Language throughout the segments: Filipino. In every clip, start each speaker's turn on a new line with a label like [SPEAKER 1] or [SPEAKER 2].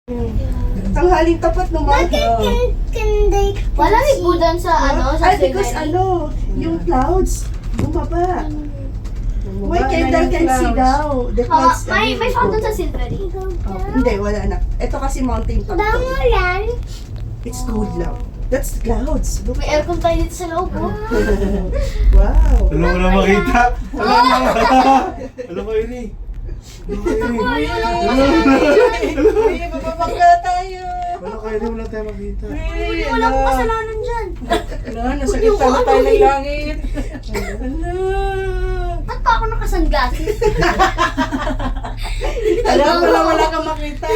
[SPEAKER 1] Tanghaling tapat naman.
[SPEAKER 2] Walang ibudan sa sa
[SPEAKER 1] because
[SPEAKER 2] scenery.
[SPEAKER 1] yung clouds, bumaba. Why
[SPEAKER 3] Bumaba
[SPEAKER 1] can't
[SPEAKER 3] na
[SPEAKER 1] I
[SPEAKER 3] yung
[SPEAKER 1] can see
[SPEAKER 3] clouds.
[SPEAKER 1] daw? The clouds.
[SPEAKER 2] May fountain sa Silvery.
[SPEAKER 1] Hindi, wala na. Ito kasi mountain top. It's good lang. That's clouds. Look.
[SPEAKER 2] May aircon tayo dito sa loob.
[SPEAKER 1] Wow.
[SPEAKER 4] Alam mo na makita. Alam mo yun eh.
[SPEAKER 3] Uy, mapapagka tayo.
[SPEAKER 4] Wala kayo rin, wala tayo makita.
[SPEAKER 2] Wala akong kasalanan dyan.
[SPEAKER 3] Wala, nasa gitna na tayo ng langit.
[SPEAKER 2] Ba't pa ako nakasunglasses?
[SPEAKER 3] Alam mo lang wala kang makita.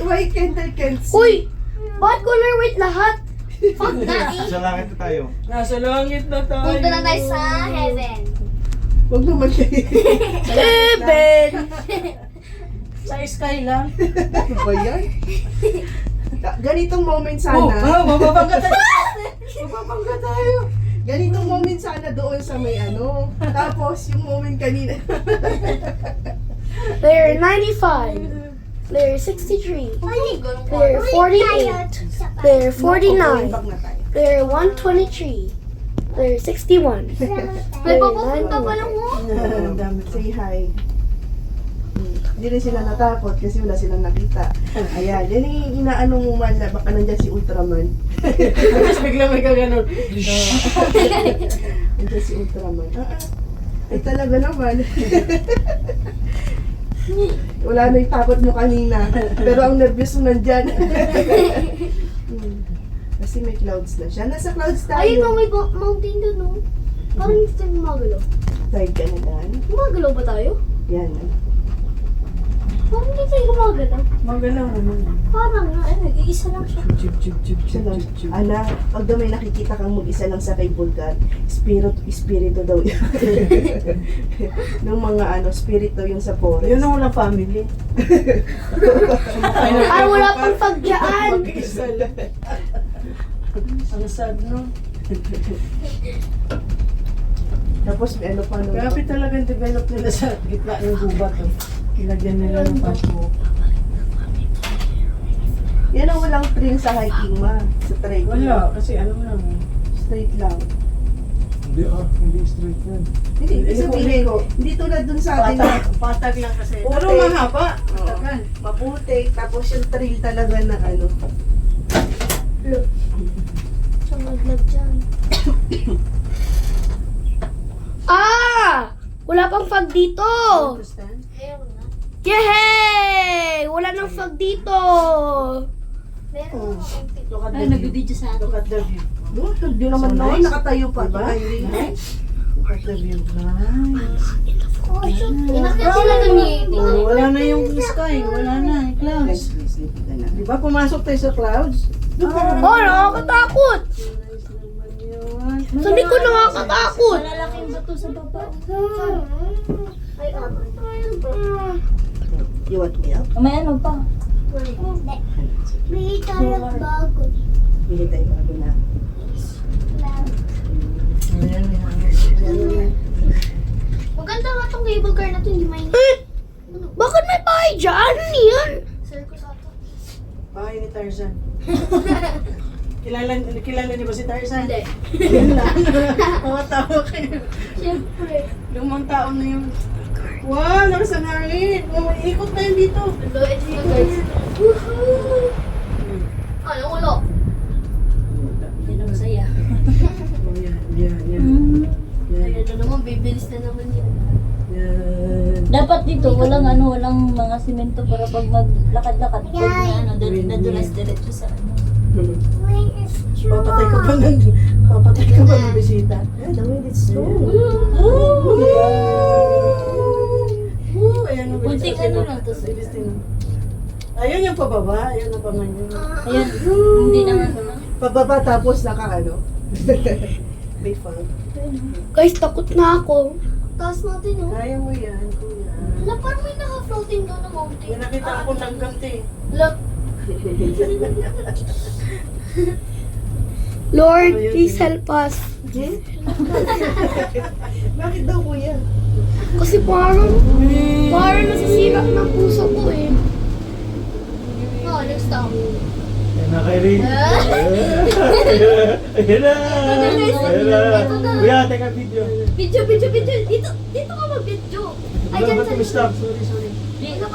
[SPEAKER 1] Why can't I see?
[SPEAKER 2] Uy! Bakit color with lahat? Fuck na eh.
[SPEAKER 4] Sa langit na tayo.
[SPEAKER 3] Nasa langit na tayo.
[SPEAKER 2] Punta na tayo sa heaven.
[SPEAKER 1] Huwag naman kayo.
[SPEAKER 2] Heaven!
[SPEAKER 3] Sa sky lang.
[SPEAKER 1] Ano ba yan? Ganitong moment sana.
[SPEAKER 3] Mapapagka tayo. Mapapagka tayo.
[SPEAKER 1] Ganitong moment sana doon sa may ano. Tapos yung moment kanina.
[SPEAKER 5] Player 95. Player 63. Player 48. Player 49.
[SPEAKER 1] Back na tayo.
[SPEAKER 5] Player 123. Player 61.
[SPEAKER 2] May papapunta pa lang mo.
[SPEAKER 3] Ang dami.
[SPEAKER 1] Say hi. Hindi rin sila natakot kasi wala silang nakita. Ayan, yan yung inaano mo man na baka nandyan si Ultraman.
[SPEAKER 3] Tapos bigla may kaganon.
[SPEAKER 1] Nandyan si Ultraman. Ay talaga naman. Wala na yung takot mo kanina. Pero ang nervous mo nandyan. Kasi may clouds na siya. Nasa clouds tayo.
[SPEAKER 2] Ayun na, may mountain doon, no? Parang hindi tayo gumagalaw.
[SPEAKER 1] Tide ka na dan.
[SPEAKER 2] Gumagalaw ba tayo?
[SPEAKER 1] Yan.
[SPEAKER 2] Parang hindi tayo gumagalaw.
[SPEAKER 3] Magalaw naman.
[SPEAKER 2] Parang nga, nag-iisa lang siya.
[SPEAKER 3] Chip, chip, chip, chip,
[SPEAKER 1] Siya lang.
[SPEAKER 3] chip, chip.
[SPEAKER 1] Ana, pag daw may nakikita kang mag-isa lang sa kay Vulcan, espiritu daw yun. Nung mga spirit daw yung sa forest.
[SPEAKER 3] Yun ang walang family.
[SPEAKER 5] Ay, wala pang pagdaan.
[SPEAKER 3] Mag-isa lang. Ang sad, no?
[SPEAKER 1] Tapos may ano pa nung...
[SPEAKER 3] Grabe talagang develop nila sa gitna ng gubat. Oh. Ilagyan nila ng paso.
[SPEAKER 1] Yan ang walang train sa hiking ma. Sa trail.
[SPEAKER 3] Wala, kasi ano lang.
[SPEAKER 1] Straight lang.
[SPEAKER 4] Hindi hindi straight yan.
[SPEAKER 1] Hindi, ibig sabihin, hindi tulad dun sa atin na
[SPEAKER 3] Patag lang kasi.
[SPEAKER 1] Putik.
[SPEAKER 3] Pero mahaba.
[SPEAKER 1] Oo.
[SPEAKER 3] Matagal.
[SPEAKER 1] maputik, tapos yung trail talaga na ano.
[SPEAKER 2] Siya maglag dyan.
[SPEAKER 5] Wala pang fog dito.
[SPEAKER 3] Understand?
[SPEAKER 2] Ayaw na.
[SPEAKER 5] Yehey! Wala nang fog dito.
[SPEAKER 2] Meron na konti.
[SPEAKER 3] Look at
[SPEAKER 2] Ay,
[SPEAKER 3] the view.
[SPEAKER 2] nag-video sa atin.
[SPEAKER 3] Look at the view.
[SPEAKER 1] Hindi naman
[SPEAKER 3] So
[SPEAKER 1] noon,
[SPEAKER 3] nice.
[SPEAKER 1] nakatayo pa.
[SPEAKER 3] Diba?
[SPEAKER 1] Nice.
[SPEAKER 3] Look at the view. Nice.
[SPEAKER 2] Inakyat sila dun eh.
[SPEAKER 3] Oh, wala na yung sky. Wala na. Yung clouds.
[SPEAKER 1] Guys, please, sleepy ka na.
[SPEAKER 3] Di ba pumasok tayo sa clouds?
[SPEAKER 5] Oh, nakakatakot.
[SPEAKER 3] Nice naman yun.
[SPEAKER 5] Sa likod nakakatakot.
[SPEAKER 2] Malalaking bato sa baba. Ay,
[SPEAKER 1] You want milk?
[SPEAKER 2] May ano pa? Bili tayo bago.
[SPEAKER 1] Bili tayo bago na.
[SPEAKER 3] Ayan, ayan.
[SPEAKER 2] Maganda nga tong cable car na to, hindi mainit.
[SPEAKER 5] Bakit may bahay dyan? Ano yan?
[SPEAKER 2] Sir ko sa to.
[SPEAKER 3] Bahay ni Tarzan. Kilala niyo ba si Tarzan?
[SPEAKER 2] Hindi.
[SPEAKER 3] Yun lang. Mga tao kayo.
[SPEAKER 2] Siyempre.
[SPEAKER 3] Lumang taon na yun. Wow, lakas ang hangin. Oh, ikot na yun dito.
[SPEAKER 2] Hello, ito yung guys. Woohoo! Ano, ulo? Hindi na masaya.
[SPEAKER 3] Oh, yan, yan, yan. Yan,
[SPEAKER 2] Ayan na naman, bibilis na naman yun.
[SPEAKER 3] yan.
[SPEAKER 6] Dapat dito, walang mga simento para pag maglakad-lakad, pag na nadulas diretso sa ano.
[SPEAKER 3] Papatay ka pa ng bisita.
[SPEAKER 1] Yeah, the wind is slow.
[SPEAKER 3] Ayan ang
[SPEAKER 6] Kunting
[SPEAKER 3] bilis
[SPEAKER 6] ano
[SPEAKER 3] na
[SPEAKER 6] lang to, sir.
[SPEAKER 3] bilis din. Ayun yung pababa, ayun ang pamanyo.
[SPEAKER 6] Ayan, hindi naman ano.
[SPEAKER 1] Pababa tapos may fog.
[SPEAKER 5] Guys, takot na ako.
[SPEAKER 2] Taas natin, oh.
[SPEAKER 3] Kaya mo yan, kuya.
[SPEAKER 2] Wala, parang may naka-floating doon na mountain.
[SPEAKER 3] May nakita akong tangkante.
[SPEAKER 2] Look.
[SPEAKER 5] Lord, please help us.
[SPEAKER 1] Bakit daw kuya?
[SPEAKER 5] Kasi parang nasisira ng puso ko eh.
[SPEAKER 2] stop.
[SPEAKER 4] Ayan na, Kyrie. Ayan na. Ayan na. Kuya, teka video.
[SPEAKER 2] Video. Dito ka mag-video. Ay,
[SPEAKER 4] Wala
[SPEAKER 2] dyan
[SPEAKER 4] ba
[SPEAKER 2] sa
[SPEAKER 4] ito, stop?
[SPEAKER 3] Sorry.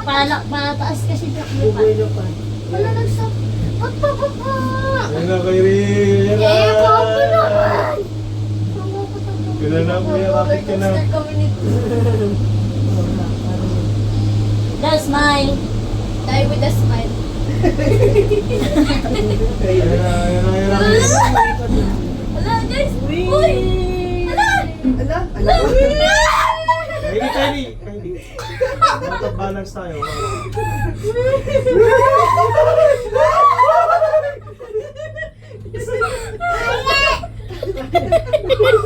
[SPEAKER 6] Pataas kasi siya.
[SPEAKER 3] Bugoy na pa.
[SPEAKER 2] Wala nag-stop. Pagpapapa.
[SPEAKER 4] Ayan na, Kyrie. Ayan na.
[SPEAKER 2] Eh, papa naman.
[SPEAKER 4] Gano'n na, kuya. Bakit ka na?
[SPEAKER 2] Kami ni
[SPEAKER 6] That's smile.
[SPEAKER 2] Die with a smile.
[SPEAKER 4] Ayan na, ayan na, ayan na.
[SPEAKER 2] Wala, guys. Uy! Wala!
[SPEAKER 1] Ala.
[SPEAKER 4] Kyrie. Out of balance tayo.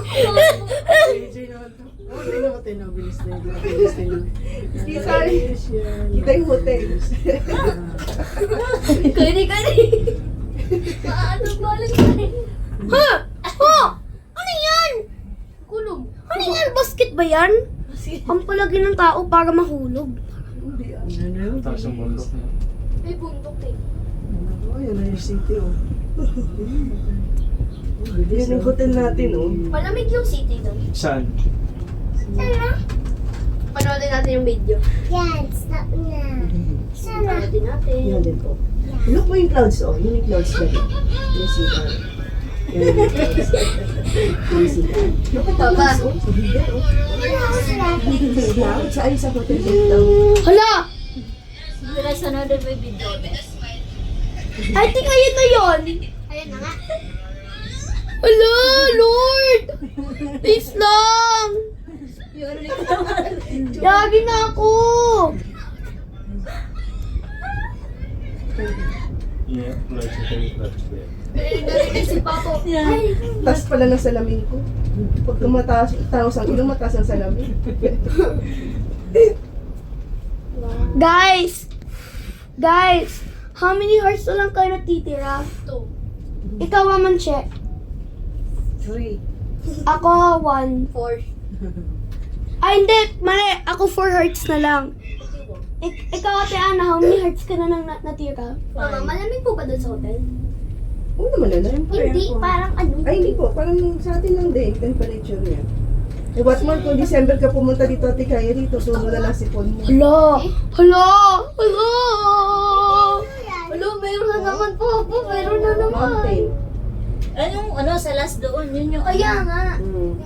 [SPEAKER 3] AJ naman to. Tingnan mo, bilis na yun. Bilis na yun.
[SPEAKER 1] Sorry. Kita yung hotel.
[SPEAKER 2] Kani. Paano balik tayo?
[SPEAKER 5] Ha? Oh! Ano yan?
[SPEAKER 2] Kulong.
[SPEAKER 5] Ano yan? Basket ba yan? Ang palagi ng tao para mahulog.
[SPEAKER 3] Ano na yun?
[SPEAKER 4] Taas ang bundok na.
[SPEAKER 2] May bundok eh.
[SPEAKER 3] Ayan na yung city, oh.
[SPEAKER 1] Yan yung hotel natin, oh.
[SPEAKER 2] Malamig yung city doon.
[SPEAKER 4] Saan?
[SPEAKER 2] Panoodin natin yung video.
[SPEAKER 5] Yan, stop na.
[SPEAKER 2] Panoodin natin.
[SPEAKER 1] Yan din po. Look mo yung clouds, oh. Yun yung clouds na rin. Yung sigaw. Yan yung clouds. Yung sigaw. Look at the
[SPEAKER 2] Papa.
[SPEAKER 1] clouds, oh. Sa bigay, oh. Clouds, ay sa hotel dito.
[SPEAKER 5] Hala!
[SPEAKER 6] Pero sa another may video.
[SPEAKER 5] I think ayun na yun.
[SPEAKER 2] Ayun na nga.
[SPEAKER 5] Hala, Lord! Please lang!
[SPEAKER 2] Yung ano nito.
[SPEAKER 5] Yagi na ako!
[SPEAKER 4] Yeah, clutch. Ito yung clutch.
[SPEAKER 2] Narinig si Papa. Ay,
[SPEAKER 1] Taas pala ng salamin ko. Pagka mataas, taos ang ilong, mataas ang salamin.
[SPEAKER 5] Guys! How many hearts na lang kayo natitira?
[SPEAKER 2] 2,
[SPEAKER 5] Ikaw, Amanche.
[SPEAKER 3] 3.
[SPEAKER 5] Ako, 1.
[SPEAKER 2] 4.
[SPEAKER 5] Ay, hindi. Mali. Ako 4 hearts na lang. Ikaw, Ate Ana, how many hearts ka na nang natira?
[SPEAKER 2] Mama, malamig po ba doon sa hotel?
[SPEAKER 1] Oo naman na.
[SPEAKER 2] Hindi, parang ano.
[SPEAKER 1] Ay, hindi po. Parang sa atin lang din, temperature niya. Eh, what more kung December ka pumunta dito, Ate Kyrie, tutulo na lang si Paul mo.
[SPEAKER 5] Hala! Hala! Hala!
[SPEAKER 2] Hello, meron na naman po. Meron na naman.
[SPEAKER 1] Mountain.
[SPEAKER 6] Anong sa last doon? Yun yung
[SPEAKER 2] Kaya nga.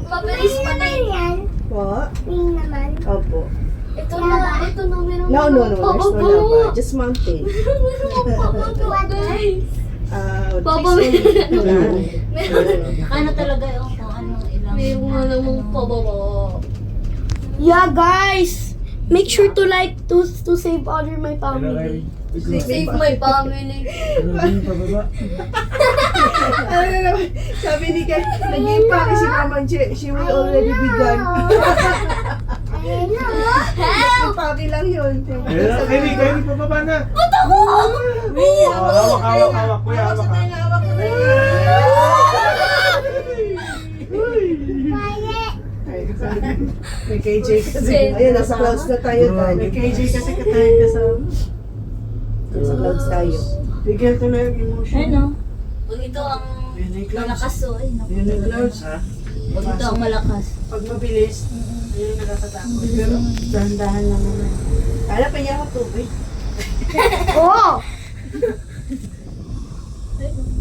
[SPEAKER 2] Papalis pa din.
[SPEAKER 1] Po? Opo.
[SPEAKER 2] Ito na, meron
[SPEAKER 1] No,
[SPEAKER 2] na.
[SPEAKER 1] there's no lava. Just mountain.
[SPEAKER 2] Guys. Papa,
[SPEAKER 1] Meron.
[SPEAKER 6] Ano talaga yung kung ano ilang.
[SPEAKER 2] Meron na namang pababa.
[SPEAKER 5] Yeah, guys! Make sure to like to save honor my
[SPEAKER 4] Ayan na,
[SPEAKER 5] family.
[SPEAKER 4] Kyrie.
[SPEAKER 2] Save my family.
[SPEAKER 4] Ano ba yung pababa?
[SPEAKER 1] Ano na naman, sabi ni Ken, naging pa si Mama Che, she will already begun.
[SPEAKER 2] Help!
[SPEAKER 1] Paki lang yun.
[SPEAKER 4] Ayan na, Kyrie, pababa na. Hawak. Kuya, hawak ka.
[SPEAKER 1] Hawak ko na yun.
[SPEAKER 3] May KJ kasi.
[SPEAKER 1] Ayun, nasa clouds na tayo, Tan.
[SPEAKER 3] May KJ kasi katahin ka sa...
[SPEAKER 1] Nasa clouds tayo.
[SPEAKER 3] Bigyan ko na yung emotion.
[SPEAKER 6] Ano? Pag ito ang
[SPEAKER 3] Yun yung clouds.
[SPEAKER 6] malakas ay naku.
[SPEAKER 3] Yun yung clouds.
[SPEAKER 6] Pag ito ang malakas.
[SPEAKER 3] Pag mabilis, yun yung nakakatakot. Pero dahan-dahan lang naman.
[SPEAKER 1] Kala pa niya ako tubig.
[SPEAKER 5] Oh!
[SPEAKER 6] Ayun.